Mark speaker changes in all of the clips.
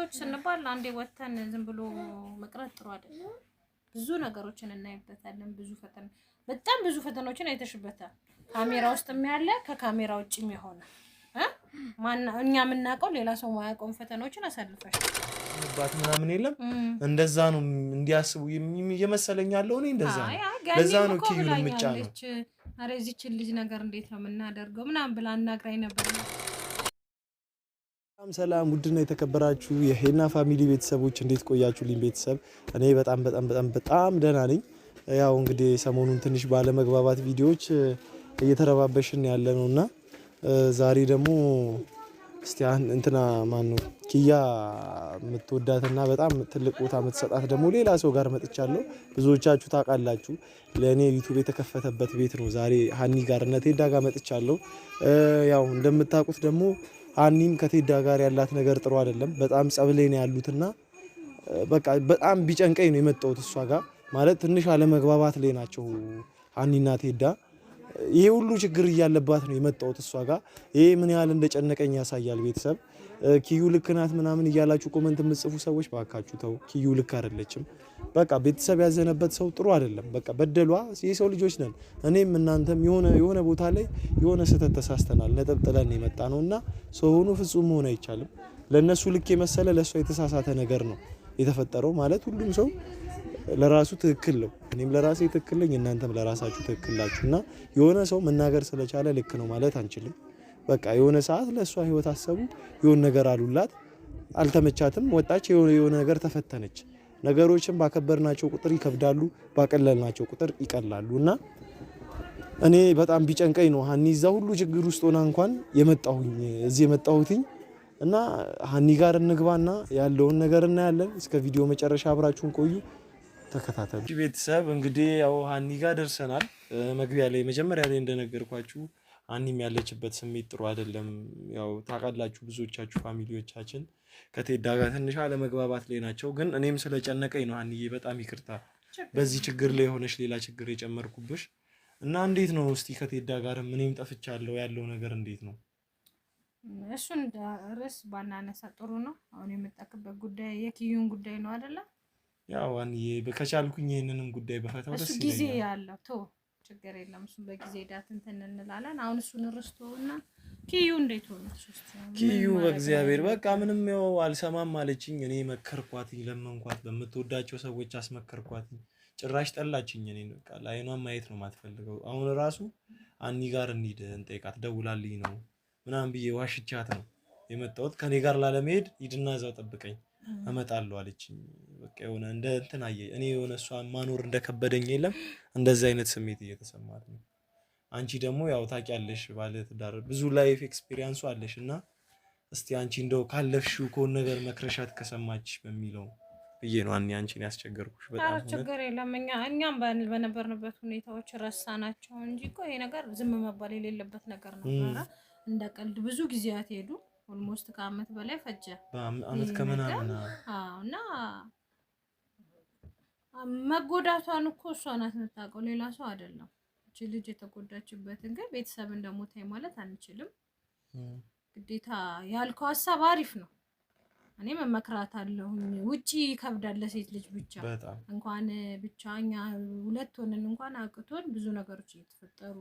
Speaker 1: ሴቶች ስንባል አንዴ ወተን ዝም ብሎ መቅረት ጥሩ አይደለም ብዙ ነገሮችን እናይበታለን በጣም ብዙ ፈተናዎችን አይተሽበታል ካሜራ ውስጥም ያለ ከካሜራ ውጭም የሆነ እኛ የምናውቀው ሌላ ሰው ማያውቀው ፈተናዎችን አሳልፈሽ
Speaker 2: ባት ምናምን የለም እንደዛ ነው እንዲያስቡ እየመሰለኝ ያለው እኔ እንደዛ ነው ለዛ ነው ኪዩን ምጫ ነው
Speaker 1: አረ እዚች ልጅ ነገር እንዴት ነው የምናደርገው ምናምን ብላ አናግራኝ ነበር
Speaker 2: ሰላም ውድና የተከበራችሁ የሄና ፋሚሊ ቤተሰቦች እንዴት ቆያችሁልኝ ቤተሰብ እኔ በጣም ደህና ነኝ ያው እንግዲህ ሰሞኑን ትንሽ ባለ መግባባት ቪዲዮዎች እየተረባበሽን ያለ ነውና ዛሬ ደግሞ እስቲ እንትና ማን ነው ኪያ የምትወዳትና በጣም ትልቅ ቦታ የምትሰጣት ደግሞ ሌላ ሰው ጋር መጥቻለሁ ብዙዎቻችሁ ታውቃላችሁ ለኔ ዩቲዩብ የተከፈተበት ቤት ነው ዛሬ ሃኒ ጋር እና ቴዳ ጋር መጥቻለሁ ያው እንደምታውቁት ደግሞ ሃኒም ከቴዳ ጋር ያላት ነገር ጥሩ አይደለም በጣም ጸብለኝ ነው ያሉትና በቃ በጣም ቢጨንቀኝ ነው የመጣሁት እሷ ጋር ማለት ትንሽ አለመግባባት ላይ ናቸው ሃኒና ቴዳ ይሄ ሁሉ ችግር እያለባት ነው የመጣሁት እሷ ጋር ይሄ ምን ያህል እንደጨነቀኝ ያሳያል ቤተሰብ ኪዩ ልክ ናት ምናምን እያላችሁ ኮሜንት የምትጽፉ ሰዎች ባካችሁ ተው ኪዩ ልክ አይደለችም በቃ ቤተሰብ ያዘነበት ሰው ጥሩ አይደለም በቃ በደሏ የሰው ልጆች ነን እኔም እናንተም የሆነ ቦታ ላይ የሆነ ስህተት ተሳስተናል ነጥብ ጥለን የመጣ ነውና ሰው ሆኖ ፍጹም መሆን አይቻልም ለነሱ ልክ የመሰለ ለሷ የተሳሳተ ነገር ነው የተፈጠረው ማለት ሁሉም ሰው ለራሱ ትክክል ነው እኔም ለራሴ ትክክል ነኝ እናንተም ለራሳችሁ ትክክል ናችሁና የሆነ ሰው መናገር ስለቻለ ልክ ነው ማለት አንችልም በቃ የሆነ ሰዓት ለሷ ህይወት አሰቡ የሆነ ነገር አሉላት አልተመቻትም ወጣች የሆነ ነገር ተፈተነች ነገሮችን ባከበርናቸው ቁጥር ይከብዳሉ ባቀለልናቸው ቁጥር ይቀላሉና እኔ በጣም ቢጨንቀኝ ነው ሃኒ እዛ ሁሉ ችግር ውስጥ ሆና እንኳን እዚህ የመጣሁትኝ እና ሃኒ ጋር እንግባና ያለውን ነገር እናያለን እስከ ቪዲዮ መጨረሻ አብራችሁን ቆዩ ተከታተሉ ቤተሰብ እንግዲህ ያው ሃኒ ጋር ደርሰናል መግቢያ ላይ መጀመሪያ ላይ እንደነገርኳችሁ ሃኒም ያለችበት ስሜት ጥሩ አይደለም ያው ታውቃላችሁ ብዙዎቻችሁ ፋሚሊዎቻችን ከቴዳ ጋር ትንሽ አለመግባባት ላይ ናቸው ግን እኔም ስለጨነቀኝ ነው ሃኒዬ በጣም ይቅርታ በዚህ ችግር ላይ ሆነሽ ሌላ ችግር የጨመርኩብሽ እና እንዴት ነው እስቲ ከቴዳ ጋር ምንም ጠፍቻለሁ ያለው ነገር እንዴት ነው
Speaker 1: እሱን ርዕስ ባናነሳ ጥሩ ነው አሁን የመጣክበት ጉዳይ የኪዩን ጉዳይ ነው አይደለ
Speaker 2: ያው ሃኒዬ ከቻልኩኝ ይሄንንም ጉዳይ በፈታው ደስ
Speaker 1: ይላል እሱ ጊዜ ያለው ቶ ችግር የለም እሱ በጊዜ ዳት እንትን እንላለን አሁን እሱን ርስቶና ኪዩ እንዴት ሆነች
Speaker 2: ኪዩ በእግዚአብሔር በቃ ምንም ያው አልሰማም አለችኝ እኔ መከርኳት ለመንኳት በመተወዳቸው ሰዎች አስመከርኳት ጭራሽ ጠላችኝ እኔ በቃ ላይኗን ማየት ነው ማትፈልገው አሁን ራሱ ሃኒ ጋር እንሂድ እንጠይቃት ደውላልኝ ነው ምናምን ብዬ ዋሽቻት ነው የመጣሁት ከኔ ጋር ላለመሄድ ሂድና እዛው ጠብቀኝ እመጣለሁ አለችኝ በቃ የሆነ እንደ እንትን እኔ የሆነ እሷን ማኖር እንደከበደኝ የለም እንደዚህ አይነት ስሜት እየተሰማት ነው አንቺ ደግሞ ያው ታውቂያለሽ ባለ ትዳር ብዙ ላይፍ ኤክስፒሪየንሱ አለሽና እስቲ አንቺ እንደው ካለፍሽው ኮን ነገር መክረሻት ከሰማች በሚለው ብዬ ነው አንቺን ያስቸገርኩሽ በጣም
Speaker 1: ችግር የለም እኛም በነበርንበት ሁኔታዎች ረሳናቸው እንጂ እኮ ይሄ ነገር ዝም መባል የሌለበት ነገር ነበር እንደ ቀልድ ብዙ ጊዜያት ሄዱ ኦልሞስት ከአመት በላይ ፈጀ
Speaker 2: አመት ከምናምን
Speaker 1: እና መጎዳቷን እኮ እሷ ናት የምታውቀው ሌላ ሰው አይደለም እቺ ልጅ የተጎዳችበትን ግን ቤተሰብ እንደሞታይ ማለት አንችልም ግዴታ ያልከው ሐሳብ አሪፍ ነው እኔ መመክራታለሁ ውጪ ይከብዳል ለሴት ልጅ ብቻ እንኳን ብቻኛ ሁለት ሆነን እንኳን አቅቶን ብዙ ነገሮች እየተፈጠሩ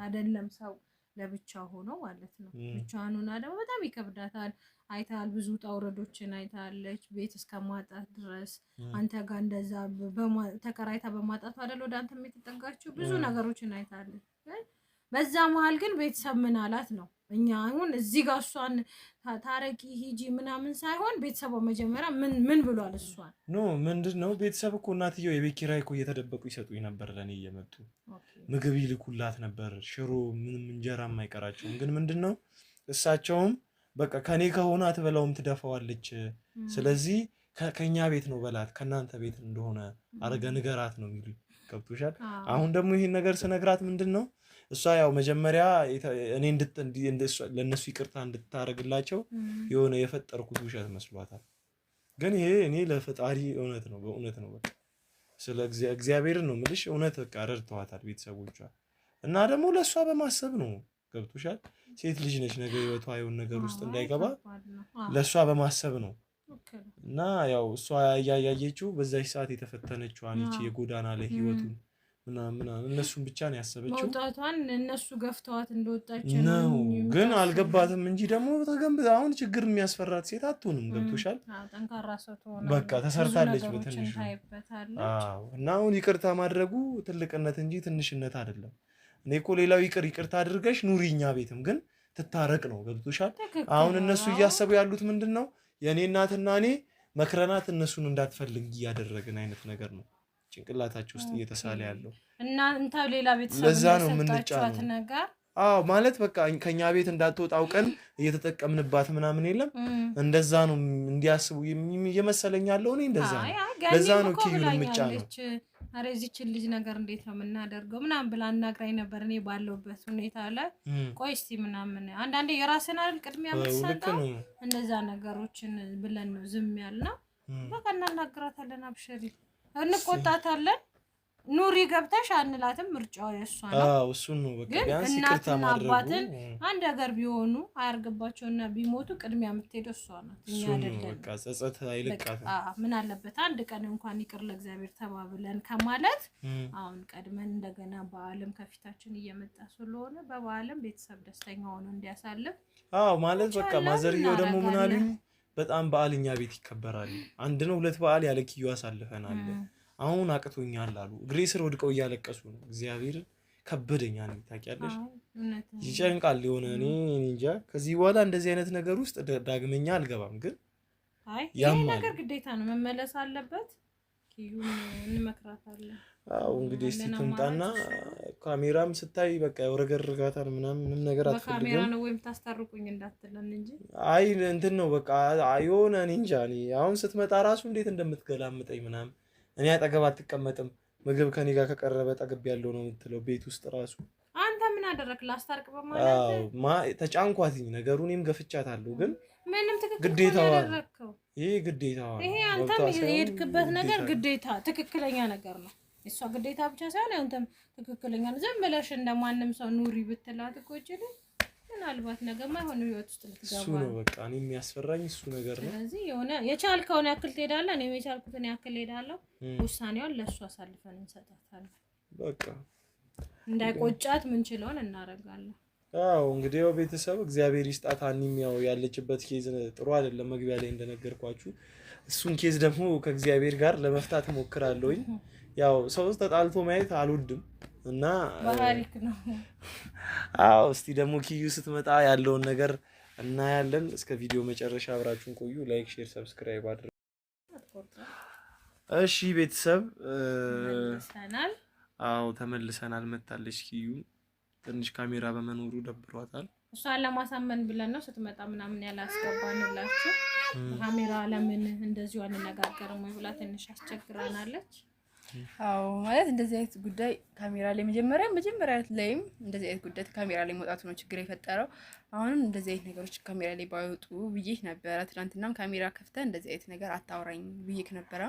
Speaker 1: አይደለም ሰው ለብቻው ሆኖ ማለት ነው ብቻዋን ሆና ደግሞ በጣም ይከብዳታል አይታል ብዙ ጣውረዶችን አይታለች ቤት እስከማጣት ድረስ አንተ ጋር እንደዛ ተከራይታ በማጣት አይደል ወደ አንተ የምትጠጋችሁ ብዙ ነገሮችን አይታለች በዛ መሃል ግን ቤተሰብ ምን አላት ነው እኛ አሁን እዚህ ጋር እሷን ታረቂ ሂጂ ምናምን ሳይሆን ቤተሰቡ መጀመሪያ ምን ብሏል እሷን
Speaker 2: ኖ ምንድነው ቤተሰብ እኮ እናትየው የቤት ኪራይ እኮ እየተደበቁ ይሰጡኝ ነበር ለኔ እየመጡ ምግብ ይልኩላት ነበር ሽሮ ምንም እንጀራ የማይቀራቸው ግን ምንድነው እሳቸውም በቃ ከኔ ከሆነ አትበላውም ትደፋዋለች ስለዚህ ከኛ ቤት ነው በላት ከናንተ ቤት እንደሆነ አረገ ንገራት ነው የሚሉ ገብቶሻል አሁን ደግሞ ይሄን ነገር ስነግራት ምንድነው እሷ ያው መጀመሪያ እኔ ለነሱ ይቅርታ እንድታረግላቸው የሆነ የፈጠርኩት ውሸት መስሏታል ግን ይሄ እኔ ለፈጣሪ እውነት ነው በእውነት ነው በቃ ስለ እግዚአብሔር ነው ምልሽ እውነት በቃ ረድተዋታል ቤተሰቦቿ እና ደግሞ ለሷ በማሰብ ነው ገብቶሻል ሴት ልጅ ነች ነገ ህይወቷ የሆነ ነገር ውስጥ እንዳይገባ ለሷ በማሰብ ነው እና ያው እሷ ያያየችው በዛች ሰዓት የተፈተነችው አንቺ የጎዳና ላይ ህይወቱን ምናምን እነሱን ብቻ ነው ያሰበችው።
Speaker 1: መውጣቷን እነሱ ገፍተዋት እንደወጣች
Speaker 2: ነው ግን አልገባትም እንጂ ደግሞ ተገንብታ አሁን ችግር የሚያስፈራት ሴት አትሆንም። ገብቶሻል?
Speaker 1: ጠንካራ ሰው ትሆናለች።
Speaker 2: በቃ ተሰርታለች በትንሹ። አዎ እና አሁን ይቅርታ ማድረጉ ትልቅነት እንጂ ትንሽነት አይደለም። እኔ እኮ ሌላው ይቅርታ አድርገሽ ኑሪ እኛ ቤትም ግን ትታረቅ ነው። ገብቶሻል? አሁን እነሱ እያሰቡ ያሉት ምንድን ነው? የእኔ እናትና እኔ መክረናት እነሱን እንዳትፈልግ እያደረግን አይነት ነገር ነው ጭንቅላታችሁ ውስጥ እየተሳለ ያለው እና እንታ ሌላ ቤተሰብ ለዛ ነው የምንጫወት ነገር። አዎ ማለት በቃ ከኛ ቤት እንዳትወጣ አውቀን እየተጠቀምንባት ምናምን የለም እንደዛ ነው እንዲያስቡ እየመሰለኝ ያለው እኔ እንደዛ ነው። ለዛ ነው ኪዩን የምጫነው። አረ እዚችን ልጅ ነገር እንዴት ነው የምናደርገው ምናምን ብላ አናግራኝ ነበር እኔ ባለውበት ሁኔታ ላይ። ቆይ እስቲ ምናምን አንዳንዴ የራስን አይደል ቅድሚያ የምትሰጠው እንደዛ ነገሮችን ብለን ነው ዝም ያልነው። በቃ እናናግራታለን፣ አብሽሪ እንቆጣታለን። ኑሪ ገብተሽ አንላትም፣ ምርጫው የእሷ ነው። አዎ እሱን ነው በቃ ቢያንስ ይቅርታ ማድረጉ። አባትን አንድ ሀገር ቢሆኑ አያርግባቸውና ቢሞቱ ቅድሚያ የምትሄደው እሷ ናት፣ እኛ አይደለም። በቃ ጸጸት አይለቃትም። ምን አለበት አንድ ቀን እንኳን ይቅር ለእግዚአብሔር ተባብለን ከማለት አሁን ቀድመን እንደገና በዓለም ከፊታችን እየመጣ ስለሆነ በበዓለም ቤተሰብ ደስተኛ ሆኖ እንዲያሳልፍ። አዎ ማለት በቃ ማዘርየው ደግሞ ምን አሉኝ፣ በጣም በዓል እኛ ቤት ይከበራል። አንድ ነው ሁለት በዓል ያለ ኪዩ አሳልፈናል። አሁን አቅቶኛል አሉ። እግሬ ስር ወድቀው እያለቀሱ ነው። እግዚአብሔር ከበደኛ ነው ታውቂያለሽ። ይጨንቃል የሆነ እኔ እንጃ። ከዚህ በኋላ እንደዚህ አይነት ነገር ውስጥ ዳግመኛ አልገባም። ግን ይሄ ነገር ግዴታ ነው መመለስ አለበት። ኪዩን እንመክራታለን። አዎ እንግዲህ እስቲ ትምጣና ካሜራም ስታይ በቃ ያወረገርጋታል ምንም ነገር አትፈልግም። በካሜራ ነው ወይም ታስታርቁኝ እንዳትለን እንጂ አይ እንትን ነው በቃ የሆነ እኔ እንጃ። እኔ አሁን ስትመጣ ራሱ እንዴት እንደምትገላምጠኝ ምናምን እኔ አጠገብ አትቀመጥም። ምግብ ከኔ ጋር ከቀረበ ጠግብ ያለው ነው የምትለው ቤት ውስጥ ራሱ። አንተ ምን አደረክ ላስታርቅ በማለት ተጫንኳትኝ ነገሩ። እኔም ገፍቻታለሁ ግን ምንም ግዴታዋ ይሄ ግዴታዋ ይሄ አንተ የሄድክበት ነገር ግዴታ ትክክለኛ ነገር ነው። እሷ ግዴታ ብቻ ሳይሆን አንተም ትክክለኛ ነው። ዝም ብለሽ እንደማንም ሰው ኑሪ ብትላት እኮ ይችላል ምናልባት ነገር ማይሆን ህይወት ውስጥ ልትገባ ነው። እሱ ነው በቃ እኔ የሚያስፈራኝ እሱ ነገር ነው። ስለዚህ የሆነ የቻልከውን ያክል ትሄዳለህ፣ እኔ የቻልኩትን ያክል ሄዳለሁ። ውሳኔውን ለእሱ አሳልፈን እንሰጣታለን። በቃ እንዳይቆጫት ምንችለውን እናደርጋለን። አዎ እንግዲህ ያው ቤተሰብ እግዚአብሔር ይስጣት። አኒም ያው ያለችበት ኬዝ ጥሩ አይደለም፣ መግቢያ ላይ እንደነገርኳችሁ። እሱን ኬዝ ደግሞ ከእግዚአብሔር ጋር ለመፍታት እሞክራለሁኝ። ያው ሰው ተጣልቶ ማየት አልወድም እና ባህሪክ ነው። አዎ እስቲ ደግሞ ኪዩ ስትመጣ ያለውን ነገር እናያለን። እስከ ቪዲዮ መጨረሻ አብራችሁን ቆዩ። ላይክ፣ ሼር፣ ሰብስክራይብ አድርጉ። እሺ ቤተሰብ ተመልሰናል። አዎ ተመልሰናል። መጣለች ኪዩ። ትንሽ ካሜራ በመኖሩ ደብሯታል። እሷን ለማሳመን ብለን ነው ስትመጣ ምናምን ያላስገባንላችሁ። ካሜራ ለምን እንደዚሁ አንነጋገርም ወይ ብላ ትንሽ አስቸግራናለች።
Speaker 3: አዎ ማለት እንደዚህ አይነት ጉዳይ ካሜራ ላይ መጀመሪያ ላይም እንደዚህ አይነት ጉዳይ ካሜራ ላይ መውጣቱ ነው ችግር የፈጠረው። አሁንም እንደዚህ አይነት ነገሮች ካሜራ ላይ ባይወጡ ብዬሽ ነበረ። ትናንትናም ካሜራ ከፍተህ እንደዚህ አይነት ነገር አታውራኝ ብዬሽ ነበረ።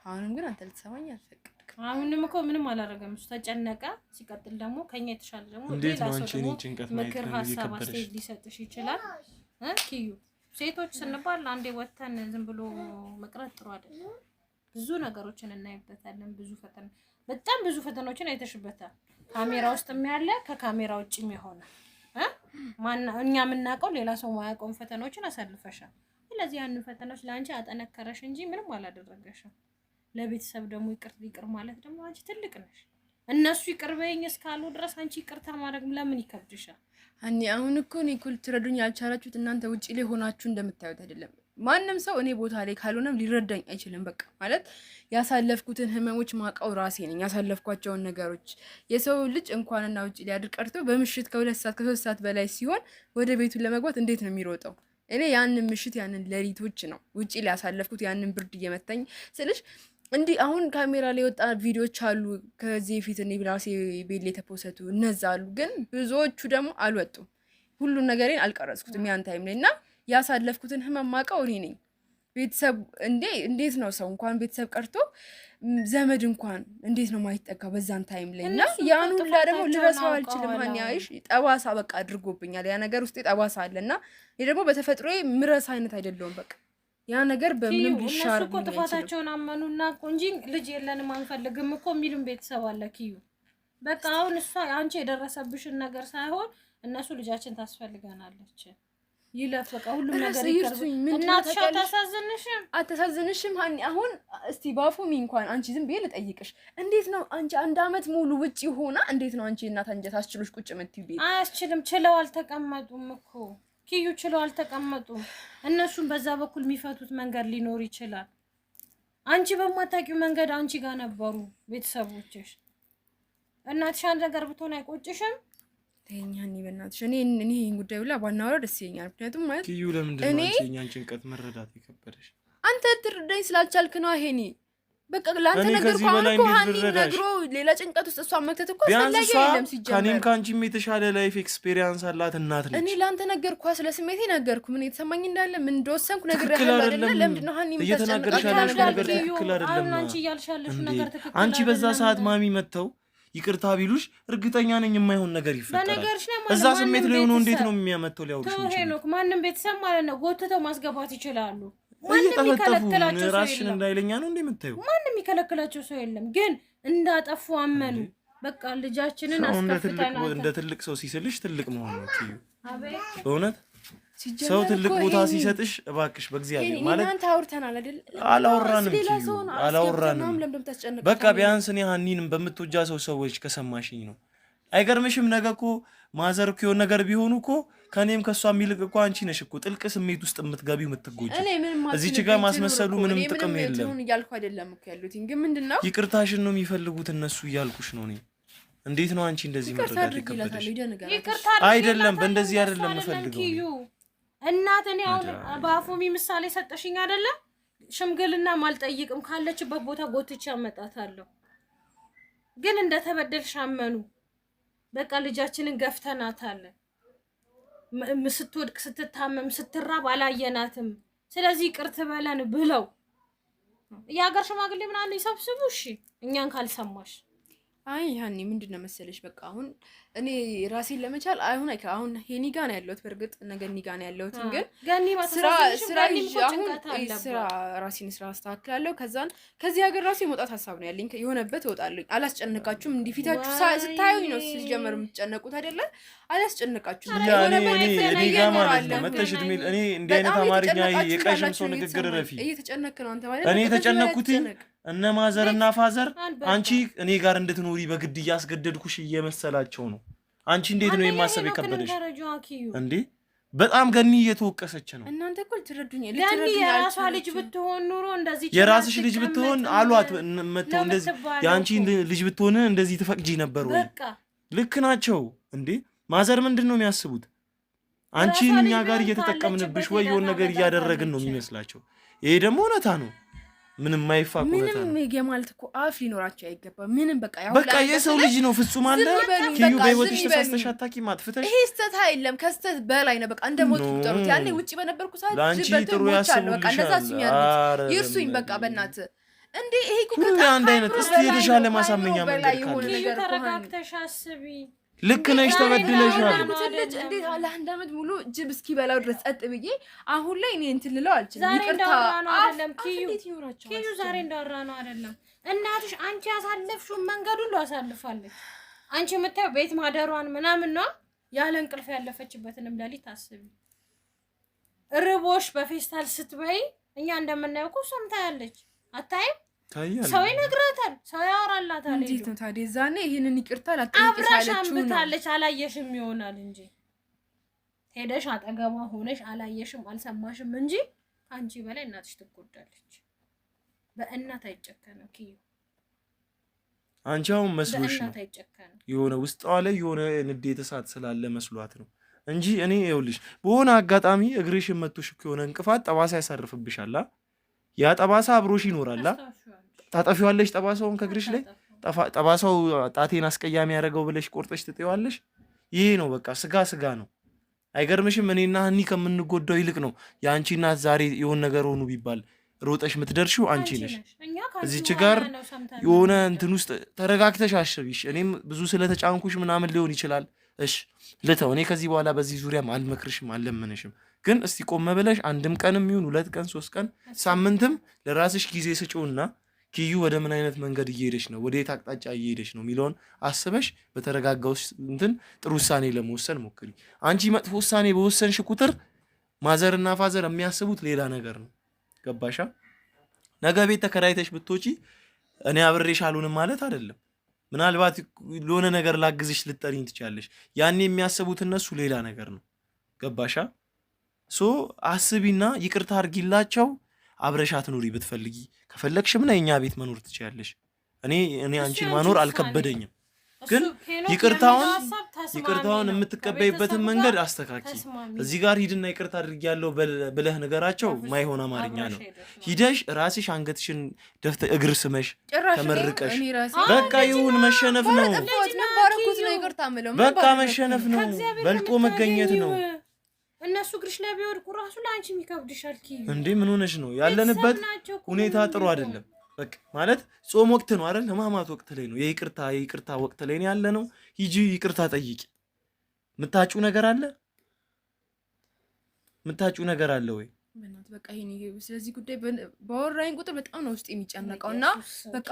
Speaker 3: አሁንም ግን አንተ ልትሰማኝ አልፈቀድክም።
Speaker 1: አሁንም እኮ ምንም አላደረገም እሱ ተጨነቀ። ሲቀጥል ደግሞ ከኛ የተሻለ ደግሞ ሌላ ሰው ደግሞ ምክር ሀሳብ አስተያየት ሊሰጥሽ ይችላል። ኪዩ ሴቶች ስንባል አንዴ ወተን ዝም ብሎ መቅረት ጥሩ አይደለም። ብዙ ነገሮችን እናይበታለን። በጣም ብዙ ፈተናዎችን አይተሽበታል። ካሜራ ውስጥም ያለ ከካሜራ ውጭም የሆነ እኛ የምናውቀው ሌላ ሰው ማያውቀውን ፈተናዎችን አሳልፈሻል። ስለዚህ ያንን ፈተናዎች ለአንቺ አጠነከረሽ እንጂ ምንም አላደረገሽም። ለቤተሰብ ደግሞ ይቅር ማለት ደግሞ አንቺ ትልቅ ነሽ። እነሱ ይቅር በይኝ እስካሉ ድረስ አንቺ ይቅርታ ማድረግ ለምን ይከብድሻል?
Speaker 3: አሁን እኮ እኔ እኮ ልትረዱኝ ያልቻላችሁት እናንተ ውጪ ላይ ሆናችሁ እንደምታዩት አይደለም። ማንም ሰው እኔ ቦታ ላይ ካልሆነም ሊረዳኝ አይችልም። በቃ ማለት ያሳለፍኩትን ህመሞች ማውቀው ራሴ ነኝ። ያሳለፍኳቸውን ነገሮች የሰው ልጅ እንኳንና ውጪ ሊያድር ቀርቶ በምሽት ከ2 ሰዓት ከ3 ሰዓት በላይ ሲሆን ወደ ቤቱን ለመግባት እንዴት ነው የሚሮጠው? እኔ ያንን ምሽት ያንን ሌሊቶች ነው ውጪ ላይ ያሳለፍኩት። ያንን ብርድ እየመታኝ ስልሽ እንዲህ አሁን ካሜራ ላይ ወጣ ቪዲዮዎች አሉ ከዚህ ፊት እኔ ብራሴ ቤት ላይ ተፖሰቱ እነዛ አሉ። ግን ብዙዎቹ ደግሞ አልወጡም። ሁሉን ነገሬን አልቀረጽኩትም ያን ታይም ላይ እና ያሳለፍኩትን ህመም ማውቀው እኔ ነኝ። ቤተሰብ እንዴት ነው ሰው እንኳን ቤተሰብ ቀርቶ ዘመድ እንኳን እንዴት ነው ማይጠጋው በዛን ታይም ላይ እና ያን ሁላ ደግሞ ልረሳው አልችልም። ማንያይሽ ጠባሳ በቃ አድርጎብኛል። ያ ነገር ውስጥ ጠባሳ አለና ይሄ ደግሞ በተፈጥሮዬ ምረሳ አይነት አይደለም። በቃ ያ ነገር በምንም ሊሻር
Speaker 1: እኮ ጥፋታቸውን አመኑና እንጂ ልጅ የለንም አንፈልግም እኮ የሚሉን ቤተሰብ አለ ኪዩ። በቃ አሁን እሷ አንቺ የደረሰብሽን ነገር ሳይሆን እነሱ ልጃችን ታስፈልገናለች ይለፍ በቃ ሁሉም ነገር ይቀርብ። እናትሽ አታሳዝንሽም ሀኒ? አሁን እስቲ ባፉሚ እንኳን አንቺ ዝም ብዬ ልጠይቅሽ፣ እንዴት ነው አንቺ አንድ አመት ሙሉ ውጪ ሆና እንዴት ነው አንቺ እናት አንጀት አስችሎሽ ቁጭ የምትይው ቤት? አያስችልም። ችለው አልተቀመጡም እኮ ኪዩ፣ ችለው አልተቀመጡም። እነሱም በዛ በኩል የሚፈቱት መንገድ ሊኖር ይችላል። አንቺ በማታውቂው መንገድ አንቺ ጋር ነበሩ ቤተሰቦችሽ። እናትሽ አንድ ነገር ብትሆን አይቆጭሽም?
Speaker 3: ተኛኒ በእናትሽ እኔ ጉዳዩ ላይ ባናወራ ደስ ይለኛል። ምክንያቱም ማለት
Speaker 2: ኪዩ ለምንድን ነው አንቺ እኛን ጭንቀት መረዳት የከበደሽ?
Speaker 3: አንተ ትርዳኝ ስላልቻልክ ነው ሄኒ። በቃ ላንተ ነገር እኮ ሀኒ ነግሮ ሌላ ጭንቀት ውስጥ እሷን መክተት እኮ አስፈላጊ አይደለም። ሲጀመር ከኔም ካንቺም የተሻለ ላይፍ ኤክስፒሪየንስ አላት እናት ነች። እኔ ላንተ ነገርኩ፣ ስለ ስሜቴ ነገርኩ፣ ምን የተሰማኝ እንዳለ ምን እንደወሰንኩ ነግሬሃለሁ አይደለ? ለምንድን ነው ሀኒ
Speaker 2: እየተናገርሽ ያለሽው ነገር ትክክል አይደለም።
Speaker 1: አንቺ እያልሻለሽ ነገር ትክክል አይደለም።
Speaker 2: አንቺ በዛ ሰዓት ማሚ መተው ይቅርታ ቢሉሽ እርግጠኛ ነኝ የማይሆን ነገር ይፈጠራል። እዛ ስሜት ላይ ሆኖ እንዴት ነው የሚያመጣው ሊያውርሽ ነው?
Speaker 1: ሄኖክ ማንንም ቤተሰብ ማለት ነው ጎትተው ማስገባት ይችላሉ።
Speaker 2: ማንንም ይከለክላቸው ራስሽን እንዳይለኛ ነው እንደምታዩ።
Speaker 1: ማንንም ይከለክላቸው ሰው የለም። ግን እንዳጠፉ አመኑ። በቃ ልጃችንን አስከፍተናል።
Speaker 2: እንደ ትልቅ ሰው ሲስልሽ ትልቅ መሆን ነው ኪዩ። በእውነት ሰው ትልቅ ቦታ ሲሰጥሽ እባክሽ በእግዚአብሔር ማለት
Speaker 3: እናንተ አውርተናል አይደል?
Speaker 2: አላወራንም ኪዩ አላወራንም። በቃ ቢያንስ እኔ ሀኒንም በምትወጃ ሰዎች ከሰማሽኝ ነው። አይገርምሽም? ነገ እኮ ማዘር እኮ የሆነ ነገር ቢሆኑ እኮ ከኔም ከሷ የሚልቅ እኮ አንቺ ነሽ እኮ ጥልቅ ስሜት ውስጥ የምትገቢው የምትጎጂ። እዚህ ጋር ማስመሰሉ ምንም ጥቅም የለም።
Speaker 3: እያልኩ አይደለም እኮ ያሉት ግን ምንድነው
Speaker 2: ይቅርታሽን ነው የሚፈልጉት እነሱ እያልኩሽ ነው። እኔ እንዴት ነው አንቺ እንደዚህ መረዳት ይከብዳል? አይደለም በእንደዚህ አይደለም የምፈልገው
Speaker 1: እናት። እኔ አሁን በአፎሚ ምሳሌ ሰጠሽኝ አይደለ? ሽምግልና ማልጠይቅም ካለችበት ቦታ ጎትቼ አመጣታለሁ። ግን እንደተበደልሽ አመኑ። በቃ ልጃችንን ገፍተናታል። ስትወድቅ ስትታመም ስትራብ አላየናትም። ስለዚህ ቅርት በለን ብለው የሀገር ሽማግሌ ምናምን ይሰብስቡ። እሺ እኛን ካልሰማሽ
Speaker 3: አይ ያኒ ምንድነው መሰለሽ በቃ አሁን እኔ ራሴን ለመቻል አሁን ሄኒ ጋር ነው ያለሁት። በርግጥ ነገኒ ጋር ነው ያለሁት። ግን ስራ ራሴን ስራ አስተካክላለሁ። ከዚህ ሀገር ራሴ መውጣት ሀሳብ ነው ያለኝ። የሆነበት እወጣለሁ። አላስጨንቃችሁም። እንዲፊታችሁ ስታዩኝ ነው ሲጀመር የምትጨነቁት አይደለ? አላስጨንቃችሁም።
Speaker 2: እኔ ጋር ማለት ነው መተሽ እድሜ እኔ እንዲህ አይነት አማርኛ የቀሽም ሰው ንግግር ረፊ
Speaker 3: እየተጨነክ ነው አንተ ማለት
Speaker 2: እኔ የተጨነኩት እነ ማዘር እና ፋዘር አንቺ እኔ ጋር እንድትኖሪ በግድ እያስገደድኩሽ እየመሰላቸው ነው። አንቺ እንዴት ነው የማሰብ የከበደሽ እንዴ? በጣም ገኒ እየተወቀሰች ነው።
Speaker 3: እናንተ እኮ ልትረዱኝ
Speaker 1: የራሷ ልጅ ብትሆን ኑሮ እንደዚህ
Speaker 2: የራስሽ ልጅ ብትሆን አሏት መተው እንደዚህ ያንቺ ልጅ ብትሆን እንደዚህ ትፈቅጂ ነበር ወይ? ልክ ናቸው እንዴ? ማዘር ምንድን ነው የሚያስቡት? አንቺን እኛ ጋር እየተጠቀምንብሽ ወይ የሆነ ነገር እያደረግን ነው የሚመስላቸው። ይሄ ደግሞ እውነታ ነው። ምንም ማይፋቅ እውነታ ነው።
Speaker 3: ምንም የማለት እኮ አፍ ሊኖራቸው አይገባም። ምንም
Speaker 2: በቃ የሰው ልጅ ነው ፍጹም አለ ኪዩ በህይወትሽ ተሳስተሽ አታውቂም። አጥፍተሽ
Speaker 3: ይሄ ስተት አይደለም ከስተት በላይ ነው። በቃ እንደሞት ቁጠሩት። ያኔ ውጪ በነበርኩ ሰዓት
Speaker 2: ለአንቺ ጥሩ ያስቡልሻል።
Speaker 3: በቃ እንደዛ ሲያርጉት ይርሱኝ በቃ በእናት እንዴ ይሄ እኮ
Speaker 2: አንድ አይነት እስቲ የተሻለ ማሳመኛ መንገድ ካለ
Speaker 1: ኪዩ ተረጋግተሽ አስቢ።
Speaker 2: ልክ ነሽ፣ ተበድለሻል።
Speaker 3: እንዴት ለአንድ አመት ሙሉ ጅብ እስኪበላው ድረስ ጸጥ ብዬ አሁን ላይ እኔ እንትን ልለው አልችልም። ይቅርታ
Speaker 1: አይደለም ኪዩ ዛሬ እንዳወራ ነው አይደለም። እናትሽ አንቺ ያሳለፍሽውን መንገድ ሁሉ አሳልፋለች። አንቺ የምታየው ቤት ማደሯን ምናምን ነው ያለ እንቅልፍ ያለፈችበትንም ሌሊት አስቢ። ርቦሽ በፌስታል ስትበይ እኛ እንደምናየው እኮ እሷም ታያለች። አታይም? ሰው ይነግራታል፣ ሰው ያወራላታል።
Speaker 3: እንዴት ነው ታዲያ ዛኔ ይሄንን ይቅርታ ላጥቂሳለች ነው
Speaker 1: አብራሽ አላየሽም ይሆናል እንጂ ሄደሽ አጠገቧ ሆነሽ አላየሽም አልሰማሽም እንጂ አንቺ በላይ እናትሽ ትጎዳለች። በእናት አይጨከንም ኪዩ።
Speaker 2: አንቺ አሁን መስሎሽ ነው የሆነ ውስጧ ላይ የሆነ ንዴት እሳት ስላለ መስሏት ነው እንጂ እኔ ይኸውልሽ በሆነ አጋጣሚ እግርሽን መቶሽ የሆነ እንቅፋት ጠባሳ ያሳርፍብሻል። ያ ጠባሳ አብሮሽ ይኖራል። ታጠፊዋለሽ ጠባሳውን ከእግርሽ ላይ ጠባሳው ጣቴን አስቀያሚ ያደረገው ብለሽ ቆርጠሽ ትጥይዋለሽ። ይሄ ነው በቃ ስጋ ነው። አይገርምሽም? እኔና ሀኒ ከምንጎዳው ይልቅ ነው የአንቺ እናት ዛሬ የሆነ ነገር ሆኑ ቢባል ሮጠሽ የምትደርሺው አንቺ ነሽ። እዚች ጋር የሆነ እንትን ውስጥ ተረጋግተሽ አስቢሽ። እኔም ብዙ ስለተጫንኩሽ ምናምን ሊሆን ይችላል። እሺ ልተው። እኔ ከዚህ በኋላ በዚህ ዙሪያም አልመክርሽም አልለምንሽም። ግን እስቲ ቆም ብለሽ አንድም ቀንም ይሁን 2 ቀን 3 ቀን ሳምንትም ለራስሽ ጊዜ ስጪውና ኪዩ ወደ ምን አይነት መንገድ እየሄደች ነው፣ ወደ የት አቅጣጫ እየሄደች ነው የሚለውን አስበሽ በተረጋጋው እንትን ጥሩ ውሳኔ ለመወሰን ሞክሪ። አንቺ መጥፎ ውሳኔ በወሰንሽ ቁጥር ማዘርና ፋዘር የሚያስቡት ሌላ ነገር ነው። ገባሻ? ነገ ቤት ተከራይተሽ ብትወጪ እኔ አብሬሽ አልሆንም ማለት አይደለም። ምናልባት ለሆነ ነገር ላግዝሽ ልጠሪኝ ትችያለሽ። ያኔ የሚያስቡት እነሱ ሌላ ነገር ነው። ገባሻ? ሶ አስቢና ይቅርታ አድርጊላቸው። አብረሻት ኑሪ ብትፈልጊ፣ ከፈለግሽም ና የኛ ቤት መኖር ትችያለሽ። እኔ አንቺን ማኖር አልከበደኝም። ግን ይቅርታውን የምትቀበይበትን መንገድ አስተካኪ። እዚህ ጋር ሂድና ይቅርታ አድርጊያለሁ ብለህ ንገራቸው ማይሆን አማርኛ ነው። ሂደሽ ራስሽ አንገትሽን ደፍተሽ እግር ስመሽ ተመርቀሽ በቃ ይሁን መሸነፍ ነው። በቃ መሸነፍ ነው። በልጦ መገኘት ነው።
Speaker 1: እነሱ እግርሽ ላይ ቢወድቁ ራሱ ለአንቺ የሚከብድሻል።
Speaker 2: እንዴ ምን ሆነሽ ነው? ያለንበት ሁኔታ ጥሩ አይደለም። በቃ ማለት ጾም ወቅት ነው አይደል? ህማማት ወቅት ላይ ነው። የይቅርታ ወቅት ላይ ነው ያለ ነው። ሂጂ ይቅርታ ጠይቂ። ምታጩ ነገር አለ ወይ?
Speaker 3: በቃ ይሄን ስለዚህ ጉዳይ ባወራኝ ቁጥር በጣም ነው ውስጥ የሚጨነቀው እና በቃ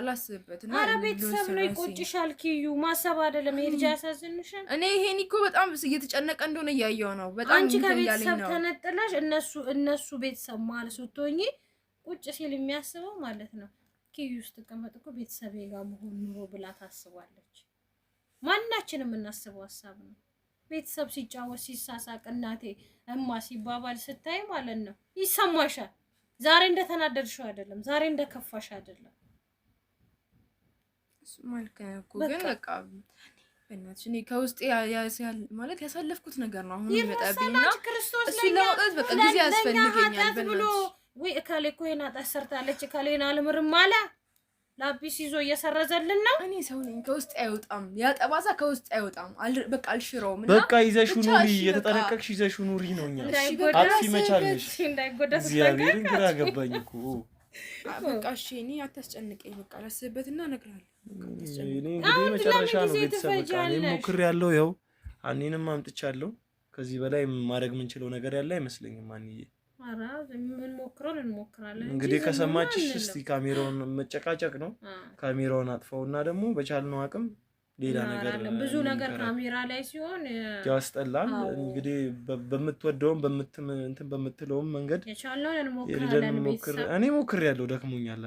Speaker 3: ላስብበት እና
Speaker 1: ኧረ ቤተሰብ ነው ይቆጭሻል። ኪዩ ማሰብ አይደለም ይሄ ልጅ ያሳዝንሻል።
Speaker 3: እኔ ይሄን እኮ በጣም እየተጨነቀ እንደሆነ እያየሁ ነው። በጣም
Speaker 1: አንቺ ከቤተሰብ ተነጥለሽ እነሱ ቤተሰብ ማለት ስትሆኚ ቁጭ ሲል የሚያስበው ማለት ነው ኪዩ ውስጥ ተቀመጥ እኮ ቤተሰቤ ጋር መሆን ኑሮ ብላ ታስባለች። ማናችንም እናስበው ሐሳብ ነው። ቤተሰብ ሲጫወት ሲሳሳቅ እናቴ እማ ሲባባል ስታይ ማለት ነው ይሰማሻል። ዛሬ እንደተናደድሽው አይደለም፣ ዛሬ እንደከፋሽ አይደለም።
Speaker 3: ማልከ እኮ ግን በቃ በእናትሽ እኔ ከውስጤ ማለት ያሳለፍኩት ነገር ነው። አሁን ይመጣብኝና እሱ ለማውጣት በቃ ጊዜ ያስፈልገኛል ብሎ ወይ እካሌ እኮ ይሄን አጣሰርታለች እካሌን አልምርም አለ ላጲስ ይዞ እየሰረዘልን ነው። እኔ ሰው ነኝ፣ ከውስጥ አይወጣም፣ ያጠባሳ ከውስጥ አይወጣም። በቃ አልሽረውም እና
Speaker 2: በቃ ይዘሽ ኑሪ፣ የተጠነቀቅሽ ይዘሽ ኑሪ ነው። እኛ አጥፊ መቻልሽ እግዚአብሔር ግራ ገባኝ እኮ።
Speaker 3: በቃ እሺ እኔ አታስጨንቀኝ፣ በቃ ላስብበትና እነግርሃለሁ።
Speaker 2: እኔ እንግዲህ መጨረሻ ነው ቤተሰብ በቃ እኔ ሞክሬያለሁ፣ ያው አኒንም አምጥቻለሁ። ከዚህ በላይ ማድረግ የምንችለው ነገር ያለ አይመስለኝም። አንዬ
Speaker 1: እንሞክራለን
Speaker 2: እንግዲህ ከሰማችሽ እስቲ ካሜራውን መጨቃጨቅ ነው። ካሜራውን አጥፈውና ደግሞ በቻልነው አቅም ሌላ ነገር
Speaker 1: ብዙ ነገር ካሜራ ላይ ሲሆን
Speaker 2: ያስጠላል። እንግዲህ በምትወደውም በምትለውም መንገድ
Speaker 1: የቻልነውን እንሞክራለን።
Speaker 2: እኔ ሞክሬያለሁ፣ ደክሞኛል።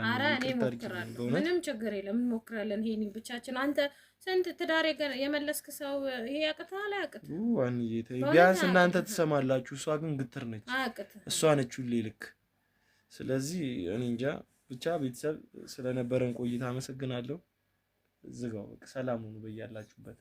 Speaker 1: ምንም ችግር የለም እንሞክራለን። ይሄን ብቻችን አንተ ስንት ትዳር የመለስክ ሰው ይሄ ያቅታል አያቅት
Speaker 2: ዋንዬ ቢያንስ እናንተ ትሰማላችሁ። እሷ ግን ግትር ነች። እሷ ነች ሁሌ ልክ። ስለዚህ እኔ እንጃ ብቻ ቤተሰብ ስለነበረን ቆይታ አመሰግናለሁ። ዝጋው በቃ ሰላም ሁኑ በያላችሁበት።